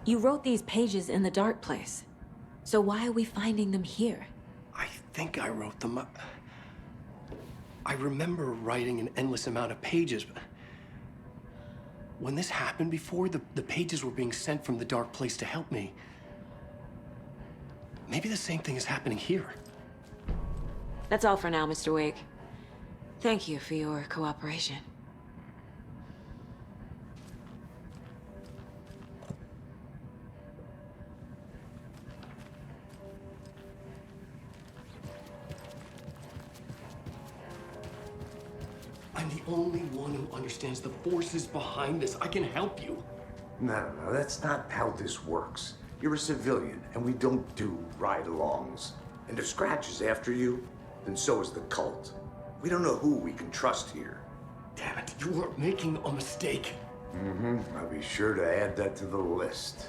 You wrote these pages in the dark place. So why are we finding them here? I think I wrote them. I remember writing an endless amount of pages, but when this happened before, the pages were being sent from the dark place to help me. Maybe the same thing is happening here. That's all for now, Mr. Wake. Thank you for your cooperation. I'm the only one who understands the forces behind this. I can help you. No, that's not how this works. You're a civilian, and we don't do ride-alongs. And if Scratch is after you, then so is the cult. We don't know who we can trust here. Damn it, you are making a mistake. I'll be sure to add that to the list.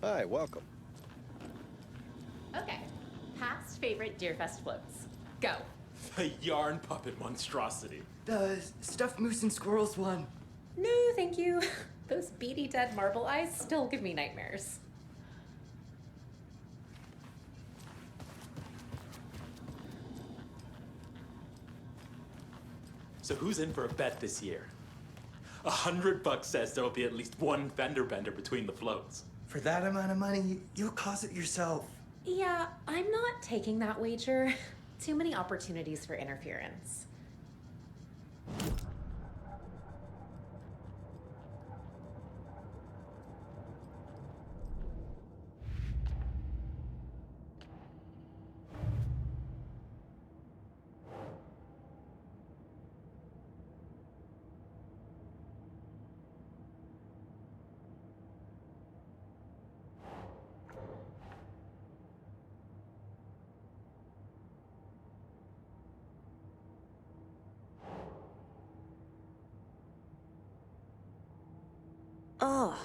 Hi, welcome. Okay. Past favorite Deerfest floats. Go. The yarn puppet monstrosity. The stuffed moose and squirrels one. No, thank you. Those beady dead marble eyes still give me nightmares. So who's in for a bet this year? $100 says there'll be at least one fender bender between the floats. For that amount of money, you'll cause it yourself. Yeah, I'm not taking that wager. Too many opportunities for interference. Ugh.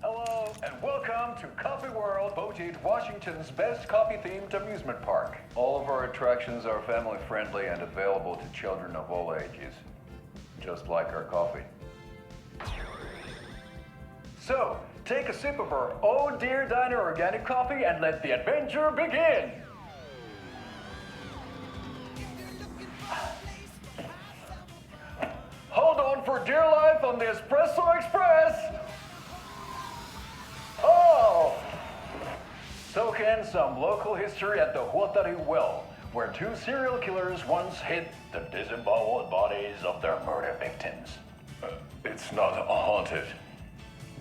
Hello, and welcome to Coffee World, voted Washington's best coffee-themed amusement park. All of our attractions are family-friendly and available to children of all ages, just like our coffee. So, take a sip of our Oh Dear Diner organic coffee and let the adventure begin! Hold on for dear life on the Espresso Express! Oh! Soak in some local history at the Huatari Well, where two serial killers once hid the disemboweled bodies of their murder victims. It's not haunted.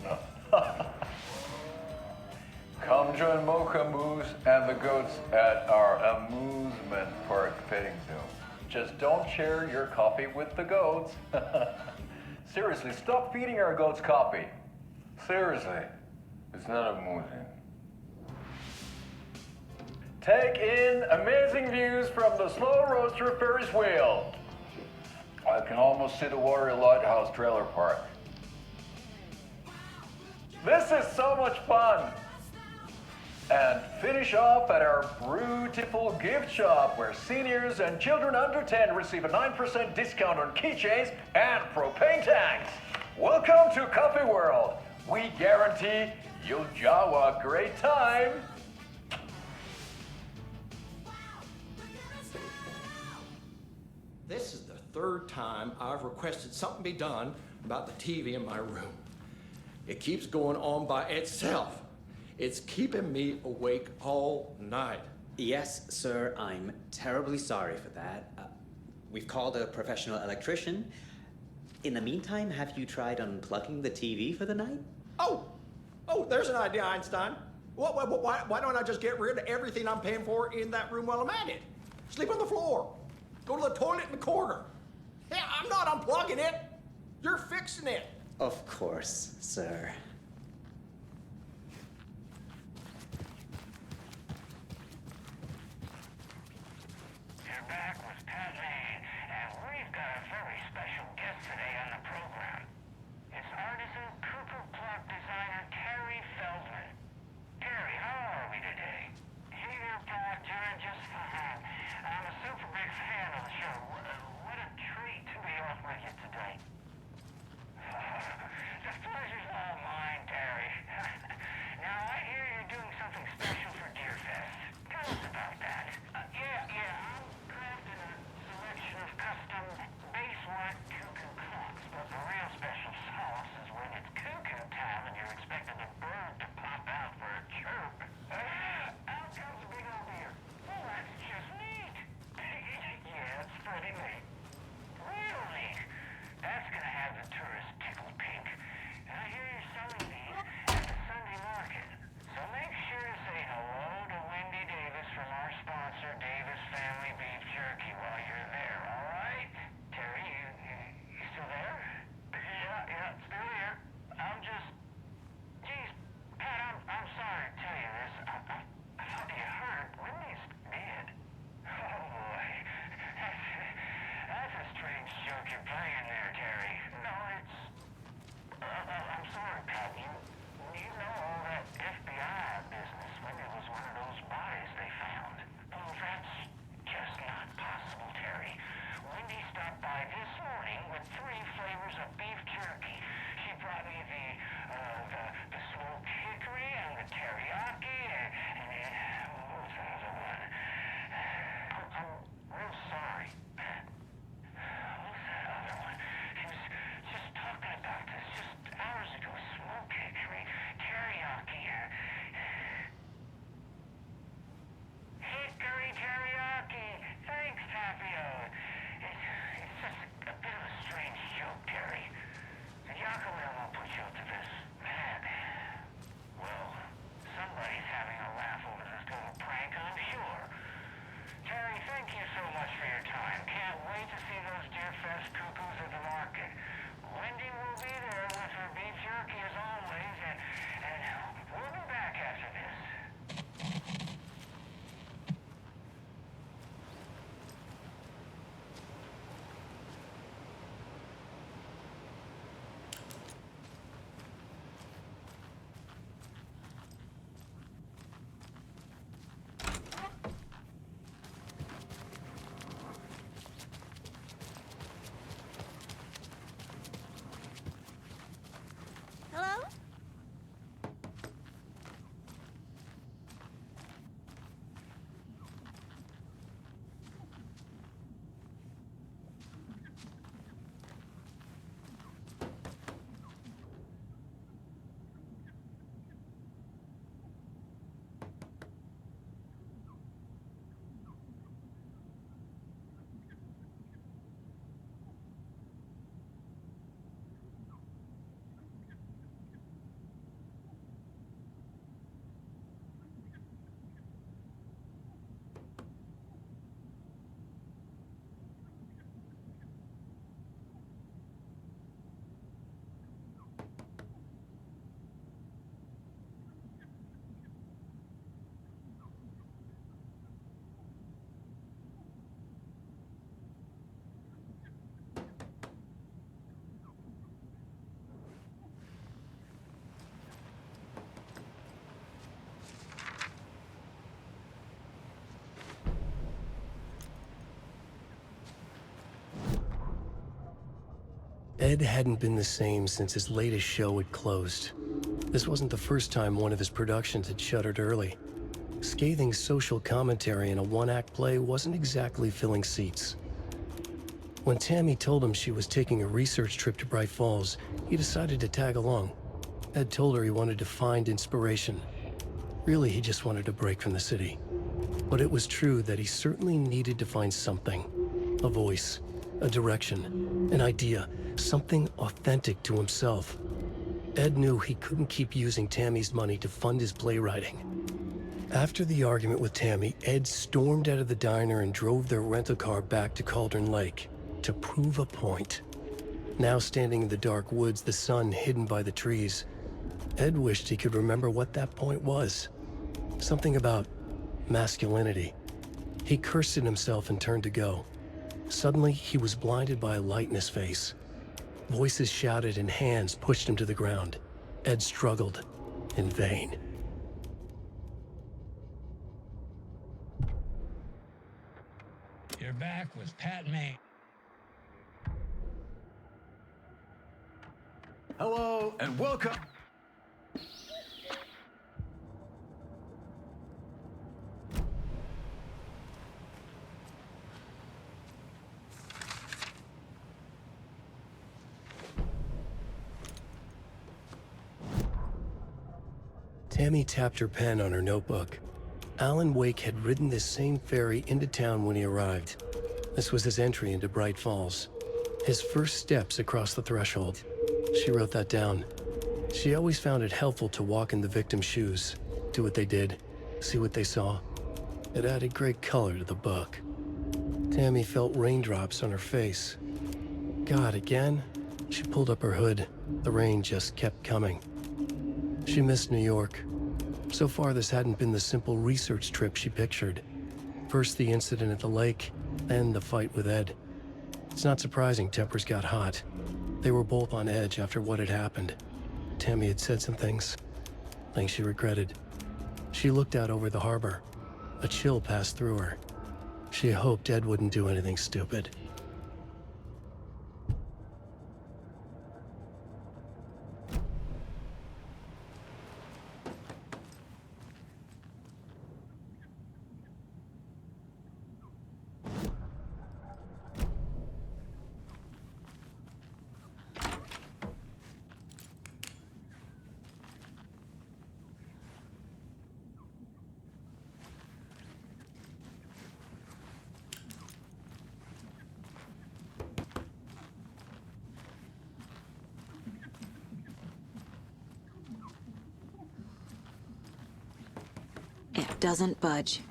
No. Come join Mocha Moose and the goats at our amusement park petting zoo. Just don't share your coffee with the goats. Seriously, stop feeding our goats coffee. Seriously. It's not amusing. Take in amazing views from the Slow Roaster Ferris wheel. I can almost see the Water Lighthouse trailer park. This is so much fun. And finish off at our beautiful gift shop where seniors and children under 10 receive a 9% discount on keychains and propane tanks. Welcome to Coffee World. We guarantee you'll jaw a great time. This is the third time I've requested something be done about the TV in my room. It keeps going on by itself. It's keeping me awake all night. Yes, sir, I'm terribly sorry for that. We've called a professional electrician. In the meantime, have you tried unplugging the TV for the night? Oh, there's an idea, Einstein. Why don't I just get rid of everything I'm paying for in that room while I'm at it? Sleep on the floor. Go to the toilet in the corner. Yeah, I'm not unplugging it. You're fixing it. Of course, sir. You're back with Pat Lane, and we've got a very special guest today on the program. It's artisan cuckoo clock designer Terry Feldman. Terry, how are we today? Hey there, Pat. Doing just fine. I'm a super big fan of the show. What a treat to be on with you today. The pleasure's all mine, Terry. Now, I hear you're doing something special for Deerfest. Tell us about that. Yeah, I'm crafting a selection of custom base-work cuckoo clocks, but the real special sauce is when it's cuckoo time and you're expecting a bird to pop out for a chirp. Out comes a big old deer. Well, that's just neat. Yeah, it's pretty neat. Real neat. That's gonna have the tourists tickled pink. And I hear you're selling these at the Sunday market. So make sure to say hello to Wendy Davis from our sponsor, Davis Family Beef Jerky, while you're there, all right? Terry, you still there? Yeah, still here. Geez, Pat, I'm sorry to tell you this. I thought you heard Wendy's dead. Oh boy, that's a strange joke you're playing there, Terry. No, it's... I'm sorry, Pat. You know all that FBI business. Wendy was one of those bodies they found. Oh, that's just not possible, Terry. Wendy stopped by this morning with 3 flavors of beef jerky. She brought me the smoked hickory and the teriyaki and what was the other one? I'm real sorry, Pat. What was that other one? He was just talking about this just hours ago. Smoked hickory, teriyaki, hickory teriyaki. Thanks, Tapio. It's just a bit of a strange joke, Terry. The Yakuza won't put you up to this. Man, well, somebody's having a laugh over this little prank, I'm sure. Terry, thank you so much for your time. Can't wait to see those Deerfest cuckoos at the market. Wendy will be there with her beef jerky as always, and we'll be back after this. Hello? Ed hadn't been the same since his latest show had closed. This wasn't the first time one of his productions had shuttered early. Scathing social commentary in a one-act play wasn't exactly filling seats. When Tammy told him she was taking a research trip to Bright Falls, he decided to tag along. Ed told her he wanted to find inspiration. Really, he just wanted a break from the city. But it was true that he certainly needed to find something. A voice, a direction, an idea, something authentic to himself. Ed knew he couldn't keep using Tammy's money to fund his playwriting. After the argument with Tammy, Ed stormed out of the diner and drove their rental car back to Cauldron Lake to prove a point. Now standing in the dark woods, the sun hidden by the trees, Ed wished he could remember what that point was. Something about masculinity. He cursed at himself and turned to go. Suddenly, he was blinded by a light in his face. Voices shouted and hands pushed him to the ground. Ed struggled, in vain. You're back with Pat May. Hello and welcome. Tammy tapped her pen on her notebook. Alan Wake had ridden this same ferry into town when he arrived. This was his entry into Bright Falls. His first steps across the threshold. She wrote that down. She always found it helpful to walk in the victim's shoes, do what they did, see what they saw. It added great color to the book. Tammy felt raindrops on her face. God, again? She pulled up her hood. The rain just kept coming. She missed New York. So far, this hadn't been the simple research trip she pictured. First the incident at the lake, then the fight with Ed. It's not surprising tempers got hot. They were both on edge after what had happened. Tammy had said some things she regretted. She looked out over the harbor. A chill passed through her. She hoped Ed wouldn't do anything stupid. It doesn't budge.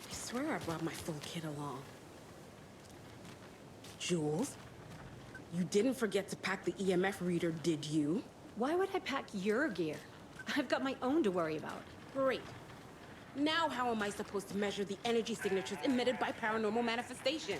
I swear I brought my full kit along. Jules, you didn't forget to pack the EMF reader, did you? Why would I pack your gear? I've got my own to worry about. Great. Now how am I supposed to measure the energy signatures emitted by paranormal manifestations?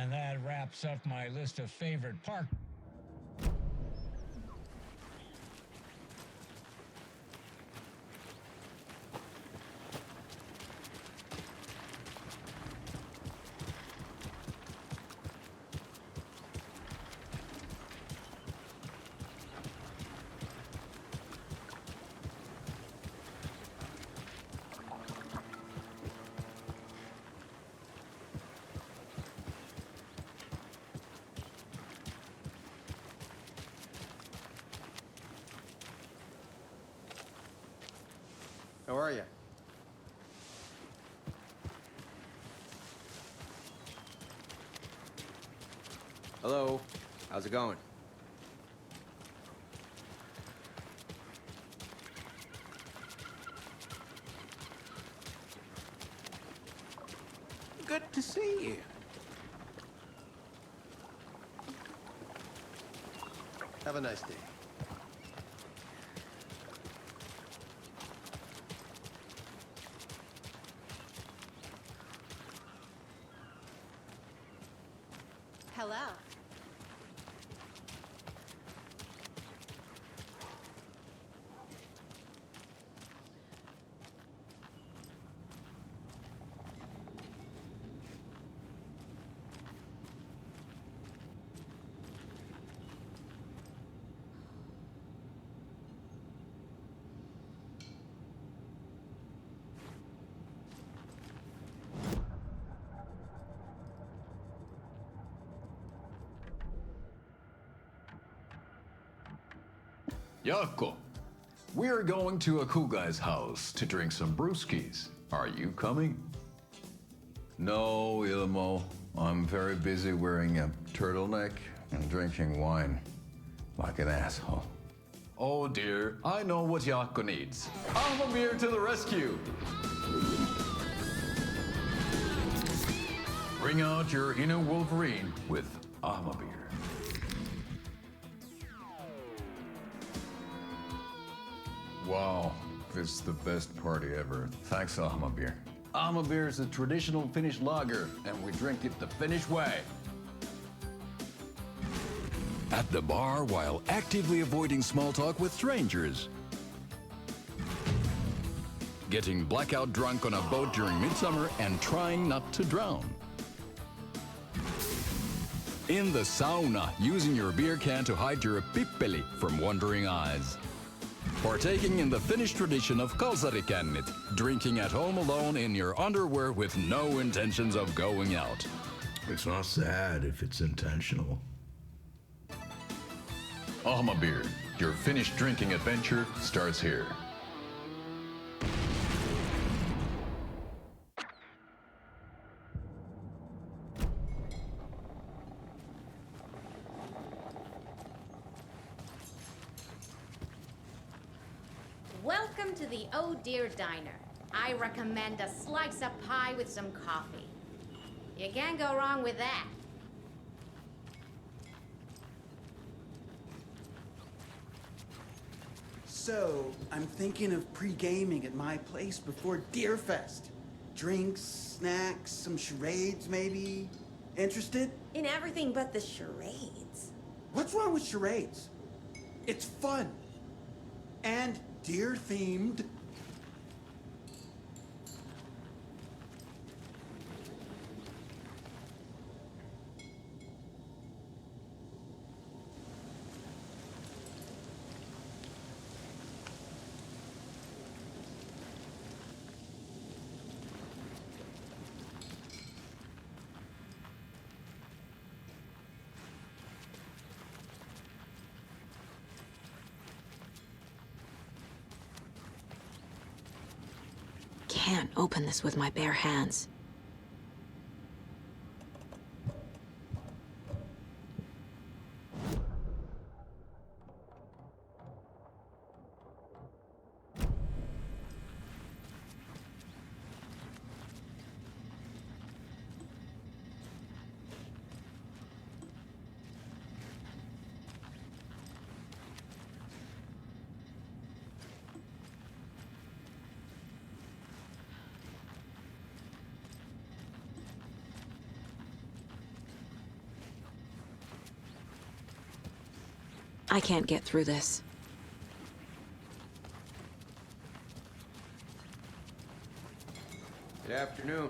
And that wraps up my list of favorite park. How are you? Hello. How's it going? Good to see you. Have a nice day. Hello. Yako, we're going to a cool guy's house to drink some brewskis. Are you coming? No, Ilmo. I'm very busy wearing a turtleneck and drinking wine like an asshole. Oh dear, I know what Yako needs. Amamir to the rescue! Bring out your inner Wolverine with Amamir. Wow, this is the best party ever. Thanks, Amabir. Amabir is a traditional Finnish lager, and we drink it the Finnish way. At the bar while actively avoiding small talk with strangers. Getting blackout drunk on a boat during midsummer and trying not to drown. In the sauna, using your beer can to hide your pippeli from wandering eyes. Partaking in the Finnish tradition of kalsarikännit, drinking at home alone in your underwear with no intentions of going out. It's not sad if it's intentional. Ahmabir, your Finnish drinking adventure starts here. Welcome to the Oh Dear Diner. I recommend a slice of pie with some coffee. You can't go wrong with that. So, I'm thinking of pre-gaming at my place before Deerfest. Drinks, snacks, some charades maybe. Interested? In everything but the charades. What's wrong with charades? It's fun. And deer-themed. Can't open this with my bare hands. I can't get through this. Good afternoon.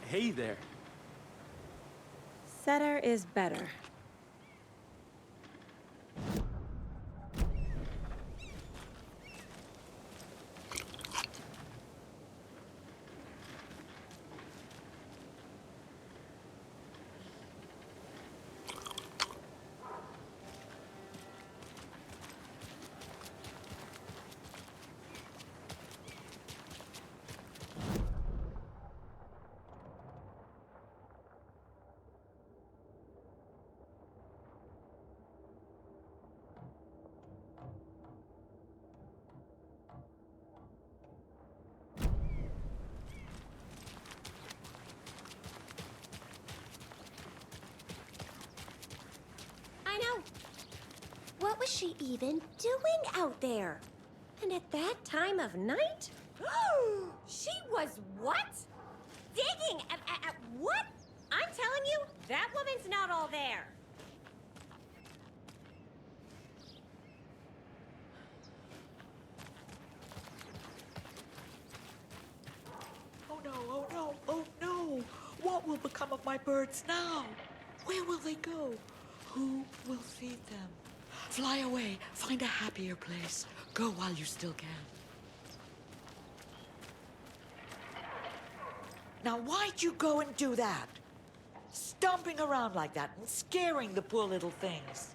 Hey there. Setter is better. I know. What was she even doing out there? And at that time of night? She was what? Digging at what? I'm telling you, that woman's not all there. Oh no, oh no, oh no! What will become of my birds now? Where will they go? Who will feed them? Fly away, find a happier place. Go while you still can. Now why'd you go and do that? Stomping around like that and scaring the poor little things.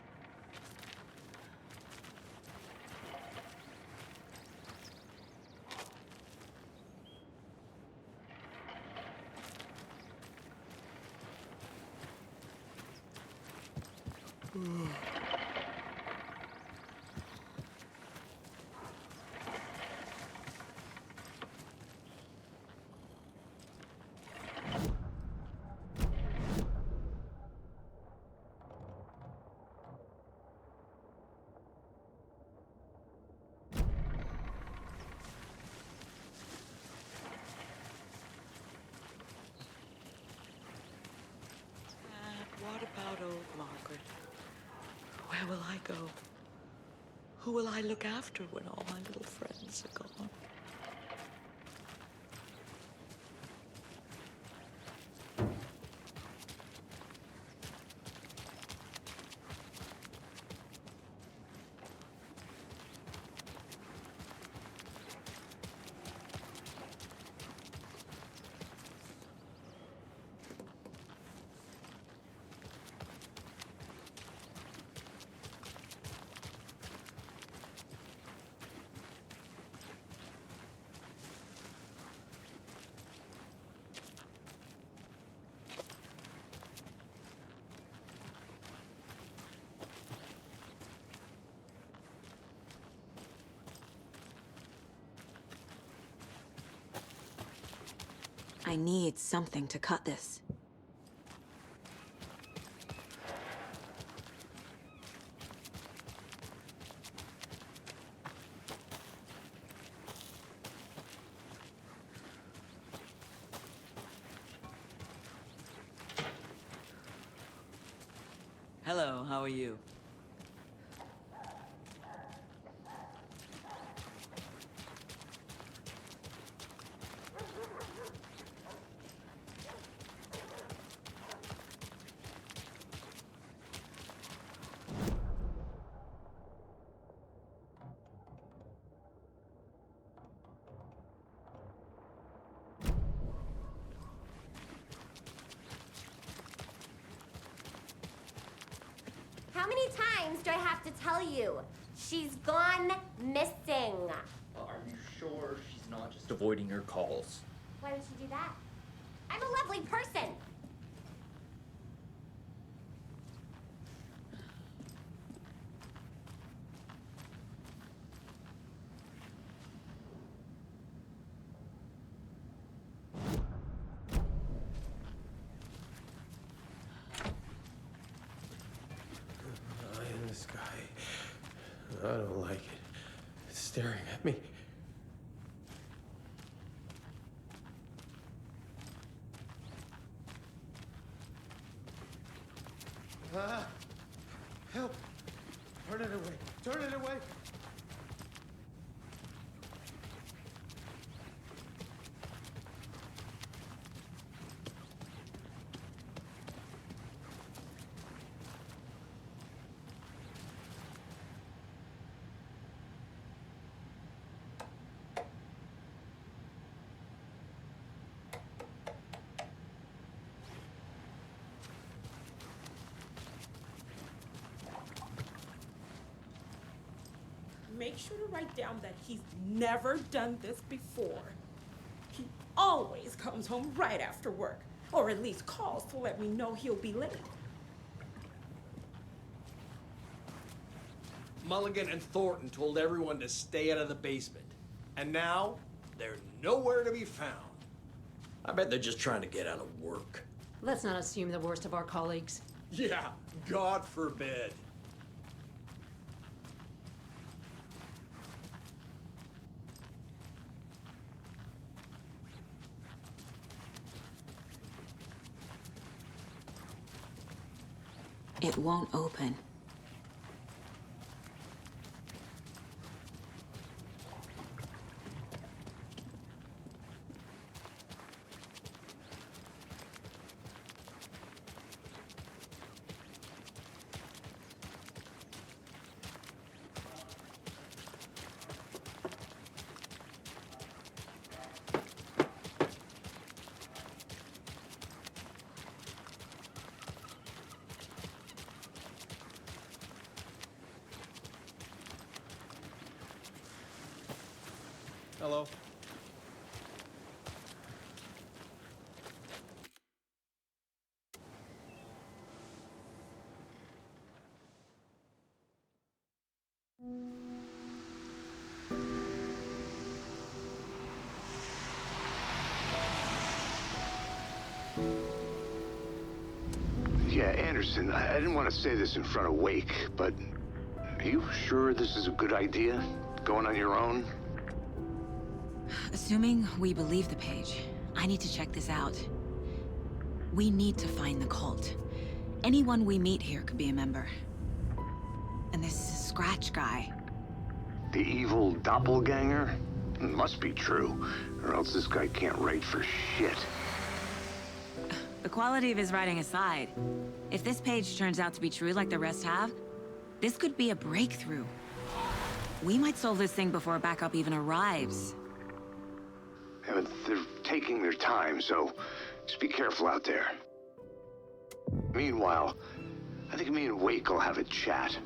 What about old Margaret? Where will I go? Who will I look after when all my little friends are gone? I need something to cut this. Hello, how are you? How many times do I have to tell you? She's gone missing. Are you sure she's not just avoiding your calls? Why would she do that? I'm a lovely person. I don't like it. It's staring at me. Help! Turn it away! Turn it away! Make sure to write down that he's never done this before. He always comes home right after work, or at least calls to let me know he'll be late. Mulligan and Thornton told everyone to stay out of the basement. And now, they're nowhere to be found. I bet they're just trying to get out of work. Let's not assume the worst of our colleagues. Yeah, God forbid. It won't open. Hello? Yeah, Anderson, I didn't want to say this in front of Wake, but are you sure this is a good idea? Going on your own? Assuming we believe the page, I need to check this out. We need to find the cult. Anyone we meet here could be a member. And this Scratch guy. The evil doppelganger? Must be true, or else this guy can't write for shit. The quality of his writing aside, if this page turns out to be true like the rest have, this could be a breakthrough. We might solve this thing before backup even arrives. Yeah, but they're taking their time, so just be careful out there. Meanwhile, I think me and Wake will have a chat.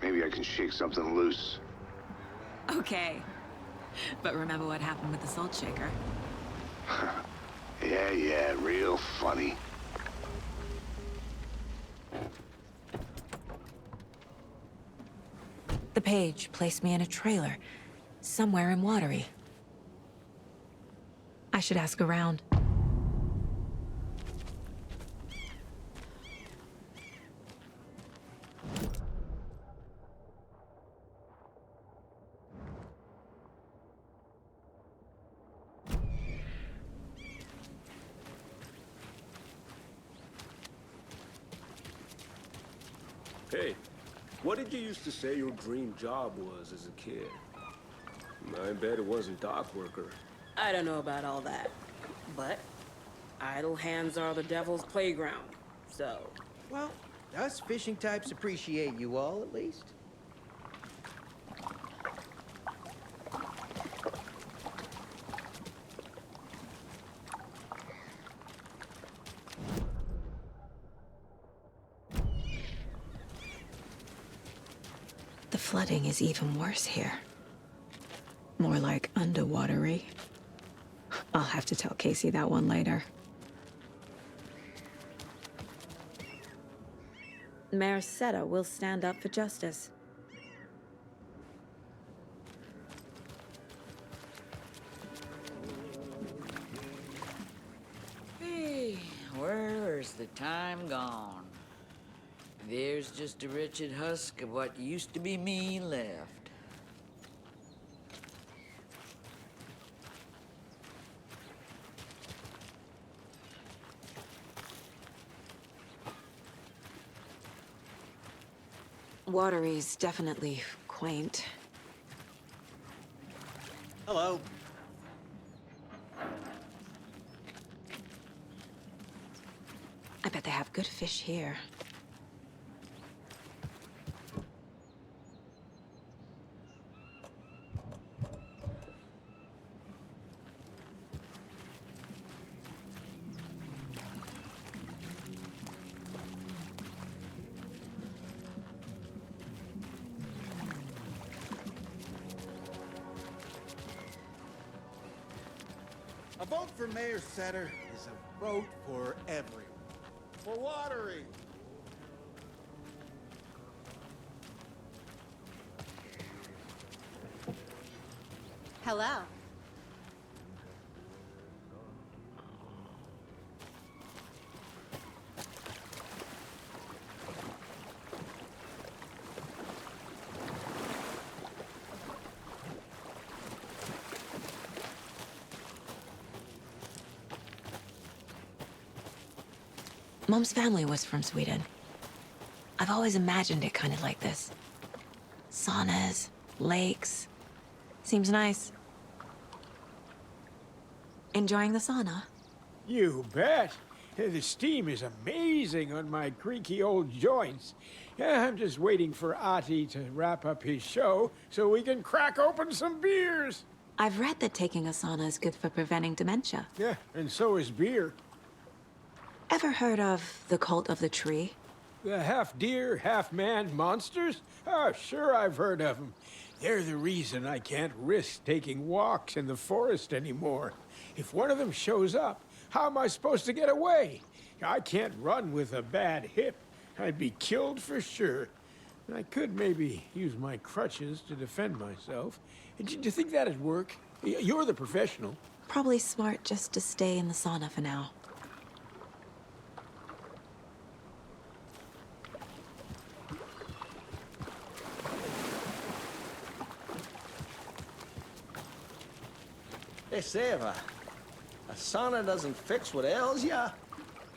Maybe I can shake something loose. Okay. But remember what happened with the salt shaker? Yeah, real funny. The page placed me in a trailer, somewhere in Watery. I should ask around. Hey, what did you used to say your dream job was as a kid? I bet it wasn't dock worker. I don't know about all that, but idle hands are the devil's playground, so... Well, us fishing types appreciate you all, at least. The flooding is even worse here. More like underwatery. I'll have to tell Casey that one later. Mayor Seta will stand up for justice. Hey, where's the time gone? There's just a wretched husk of what used to be me left. Watery's definitely quaint. Hello. I bet they have good fish here. A vote for Mayor Setter is a vote for everyone. For Watery. Hello. Mom's family was from Sweden. I've always imagined it kind of like this. Saunas, lakes. Seems nice. Enjoying the sauna? You bet. The steam is amazing on my creaky old joints. I'm just waiting for Ati to wrap up his show so we can crack open some beers. I've read that taking a sauna is good for preventing dementia. Yeah, and so is beer. Ever heard of the cult of the tree? The half-deer, half-man monsters? Oh, sure I've heard of them. They're the reason I can't risk taking walks in the forest anymore. If one of them shows up, how am I supposed to get away? I can't run with a bad hip. I'd be killed for sure. I could maybe use my crutches to defend myself. Do you think that'd work? You're the professional. Probably smart just to stay in the sauna for now. They say if a sauna doesn't fix what ails ya,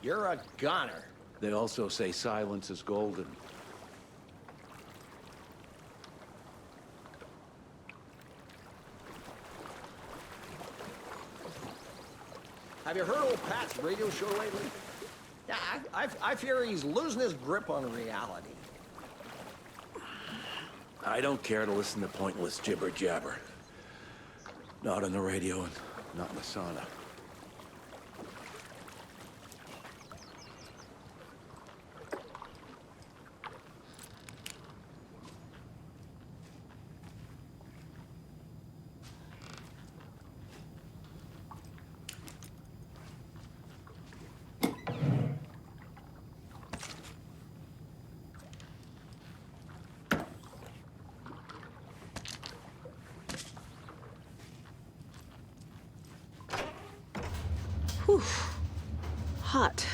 you're a goner. They also say silence is golden. Have you heard old Pat's radio show lately? Yeah, I fear he's losing his grip on reality. I don't care to listen to pointless jibber-jabber. Not on the radio and not in the sauna. Whew. Hot.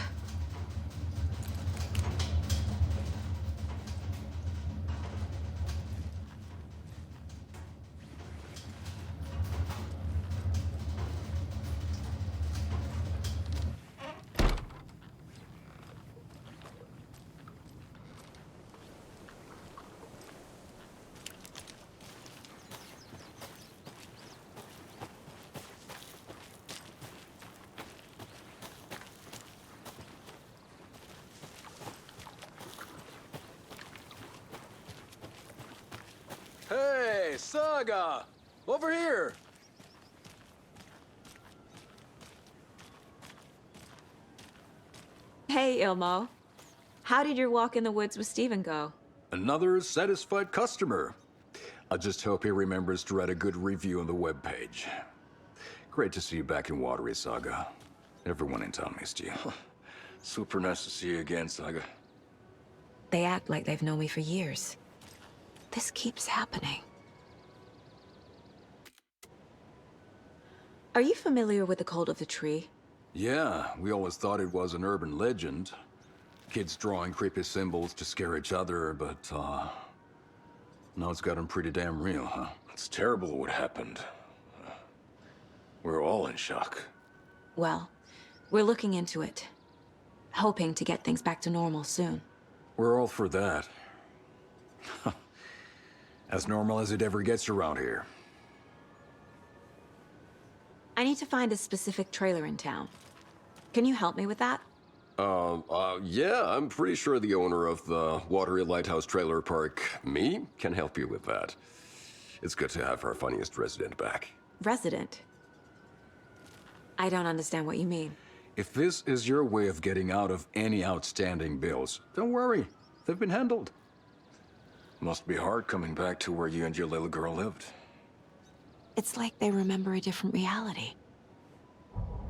Hey, Saga! Over here! Hey, Ilmo. How did your walk in the woods with Steven go? Another satisfied customer. I just hope he remembers to write a good review on the webpage. Great to see you back in Watery, Saga. Everyone in town missed you. Super nice to see you again, Saga. They act like they've known me for years. This keeps happening. Are you familiar with the cult of the tree? Yeah, we always thought it was an urban legend. Kids drawing creepy symbols to scare each other, but, now it's gotten pretty damn real, huh? It's terrible what happened. We're all in shock. Well, we're looking into it, hoping to get things back to normal soon. We're all for that. As normal as it ever gets around here. I need to find a specific trailer in town. Can you help me with that? Yeah, I'm pretty sure the owner of the Watery Lighthouse Trailer Park, me, can help you with that. It's good to have our funniest resident back. Resident? I don't understand what you mean. If this is your way of getting out of any outstanding bills, don't worry. They've been handled. Must be hard coming back to where you and your little girl lived. It's like they remember a different reality.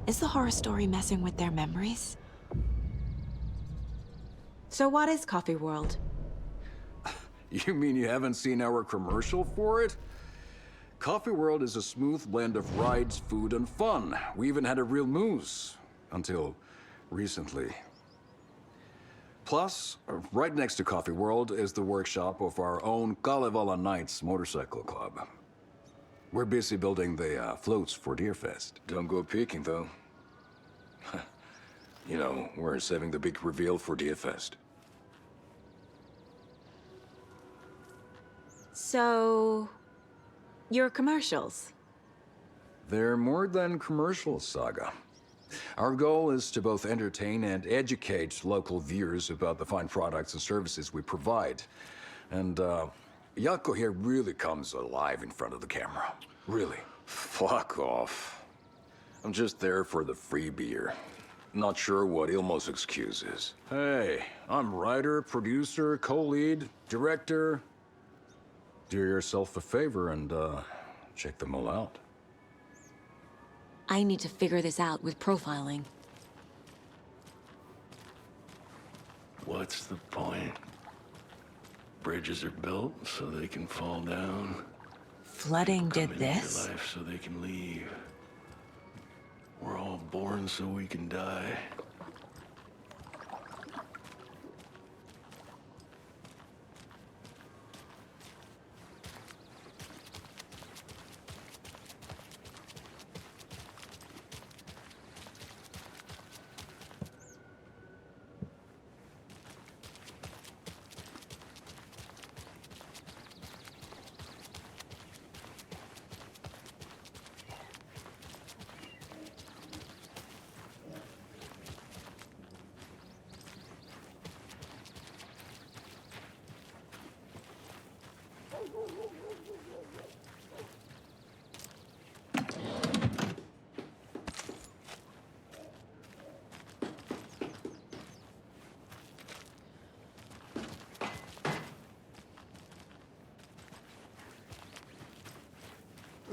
Is the horror story messing with their memories? So what is Coffee World? You mean you haven't seen our commercial for it? Coffee World is a smooth blend of rides, food, and fun. We even had a real moose. Until recently. Plus, right next to Coffee World is the workshop of our own Kalevala Knights Motorcycle Club. We're busy building the floats for Deerfest. Don't go peeking, though. You know, we're saving the big reveal for Deerfest. So, your commercials? They're more than commercials, Saga. Our goal is to both entertain and educate local viewers about the fine products and services we provide. And, Jaakko here really comes alive in front of the camera. Really. Fuck off. I'm just there for the free beer. Not sure what Ilmo's excuse is. Hey, I'm writer, producer, co-lead, director. Do yourself a favor and, check them all out. I need to figure this out with profiling. What's the point? Bridges are built so they can fall down. Flooding did Come this? into your life so they can leave. We're all born so we can die.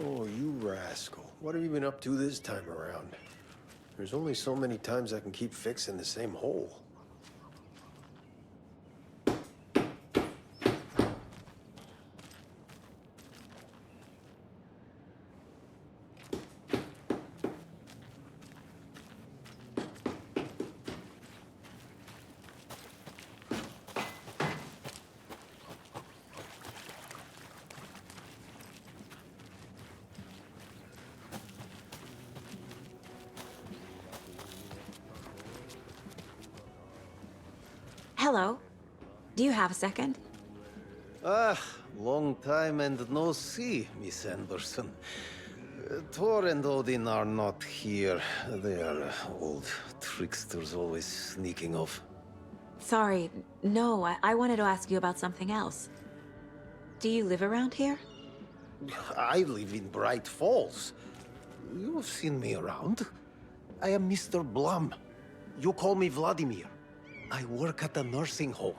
Oh, you rascal. What have you been up to this time around? There's only so many times I can keep fixing the same hole. Hello. Do you have a second? Ah, long time and no see, Miss Anderson. Thor and Odin are not here. They are old tricksters always sneaking off. Sorry, no, I wanted to ask you about something else. Do you live around here? I live in Bright Falls. You've seen me around. I am Mr. Blum. You call me Vladimir. I work at a nursing home.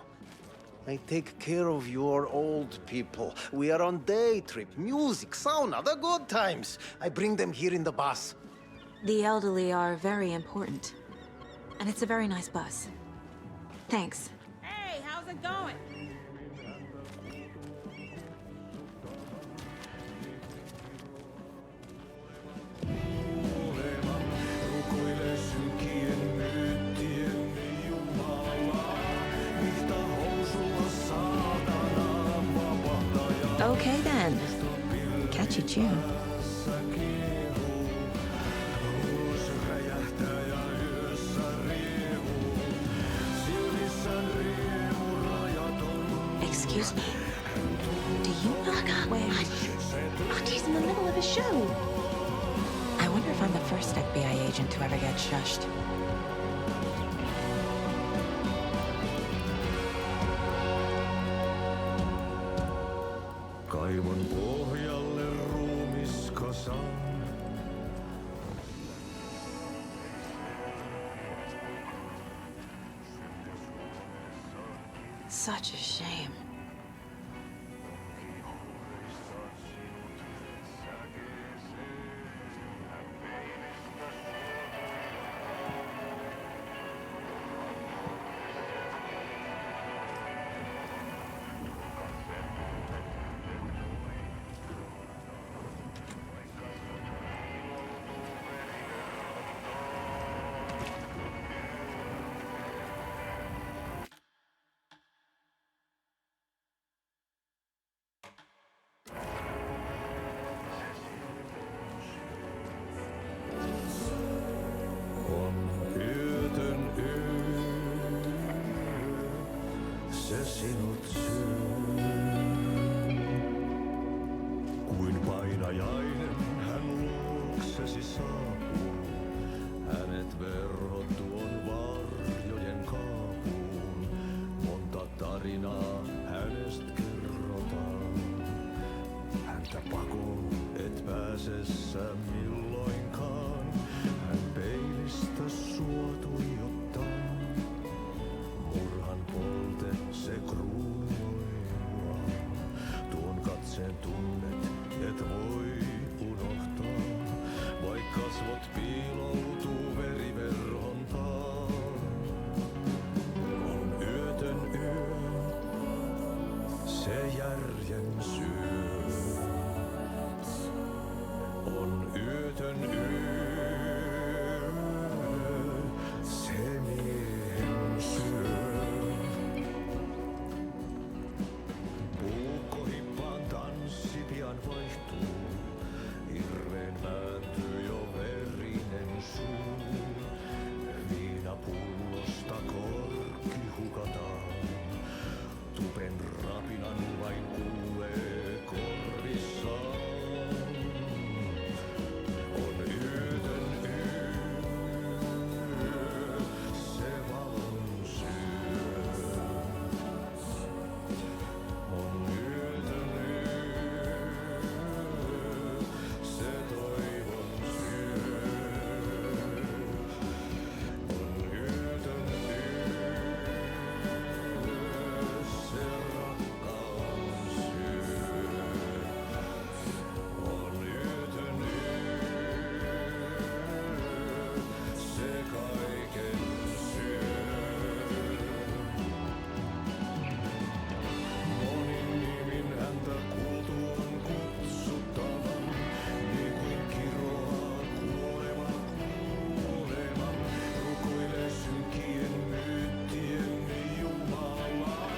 I take care of your old people. We are on day trip, music, sauna, the good times. I bring them here in the bus. The elderly are very important. And it's a very nice bus. Thanks. Hey, how's it going? catchy tune. Excuse me. Do you knock up when... Auntie in the middle of a show. I wonder if I'm the first FBI agent to ever get shushed. Kaivon pohjalle ruumiskasan. Such a shame. Se sinut syö. Kuin painajainen hän luoksesi saapuu. Hänet verhot tuon varjojen kaapuun. Monta tarinaa hänestä kerrotaan. Häntä pakoon et pääse sä milloinkaan. Hän peilistä sua tuijottaa. Murhan polte se kruunoi mua. Tuon katseen tunnet et voi unohtaa. Vaik kasvot piiloutuu veriverhon taa. On yötön yö, se järjen syö. On yötön yö, se miehen syö. Puukkohippaan tanssi pian vaihtuu. Hirveen vääntyy jo verinen suu. Viinapullosta korkki hukataan. Tupen rapinan vain kuulee korvissaan. On yötön yö, se valon syö. On yötön yö, se toivon syö. On yötön yö, se rakkaus syö. On yötön yö, se kaiken syö. Monin nimin häntä kuultuaan kutsuttavan, niin kuin kiroaa kuolema kuoleman. Rukoilee synkien myyttien Jumalaa,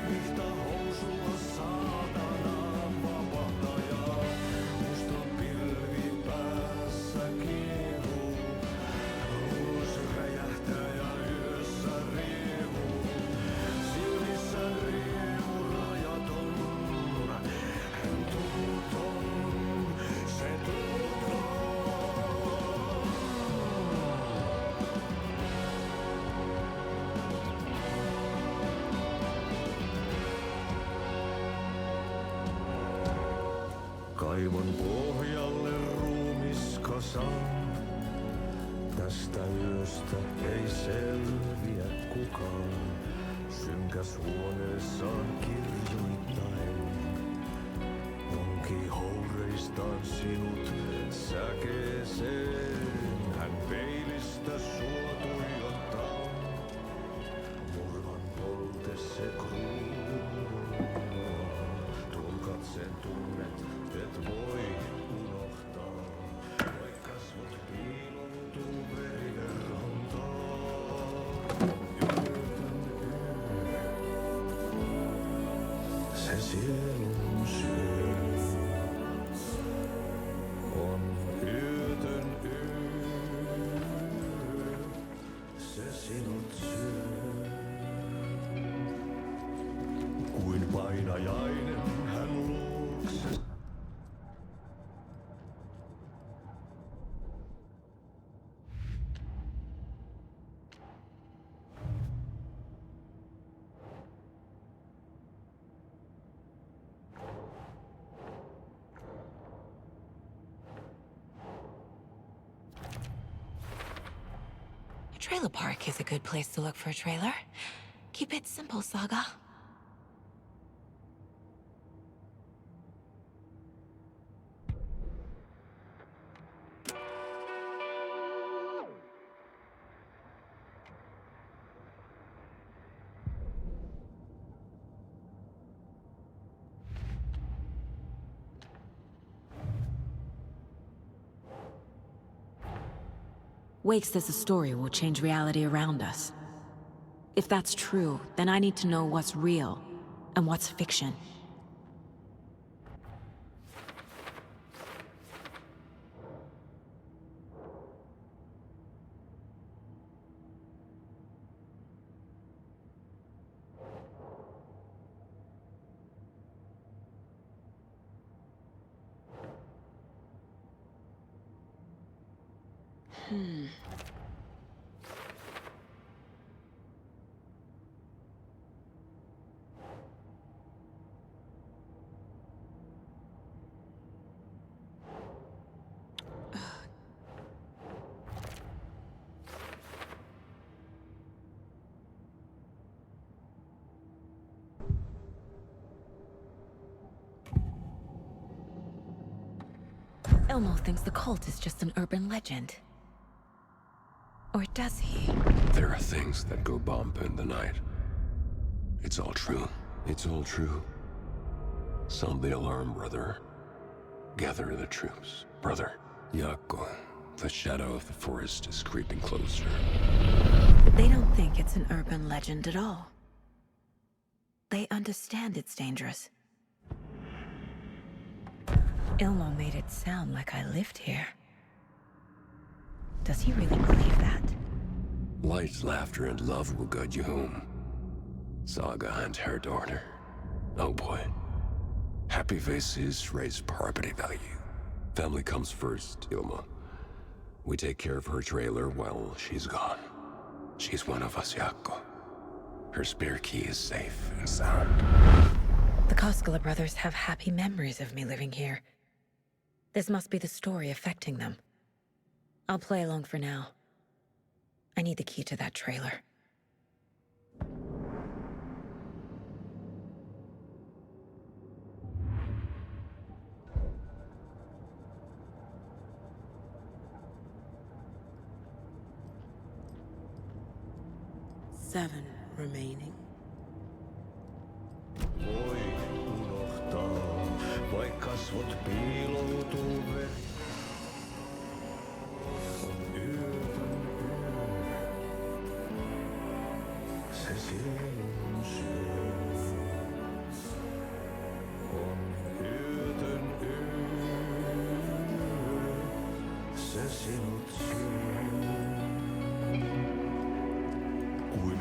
vihta housua saatanaa vapahtajaa. Musta pilvi päässä kiehuu, ulos räjähtää ja yössä riehuu. Silmissä riemu rajaton, hän tuuton, se tuuton. Kaivon pohjalle ruumiskasan. Tästä yöstä ei selviä kukaan. Synkäs huoneessaan kirjoittain. Onki houreistaan sinut säkeeseen. Hän peilistä sua tuijottaa. Murhan polte se kruunua. Tuon katseen tunnet et voi unohtaa. Vaik kasvot piiloutuu veriverhon taa. Se sielun syö. trailer park is a good place to look for a trailer. Keep it simple, Saga. Wake says the story will change reality around us. If that's true, then I need to know what's real and what's fiction. Elmo thinks the cult is just an urban legend. Or does he? There are things that go bump in the night. It's all true. It's all true. Sound the alarm, brother. Gather the troops, brother. Jaakko, the shadow of the forest is creeping closer. They don't think it's an urban legend at all. They understand it's dangerous. Ilmo made it sound like I lived here. Does he really believe that? Light, laughter, and love will guide you home. Saga and her daughter. Oh boy. Happy faces raise property value. Family comes first, Ilma. We take care of her trailer while she's gone. She's one of us, Jaakko. Her spare key is safe and sound. The Koskela brothers have happy memories of me living here. This must be the story affecting them. I'll play along for now. I need the key to that trailer. Seven remaining. Voi unohtaa, vaik kasvot piiloutuu on yötön yö. Se sielun syö. On yötön yö. Se sinut syö. Kuin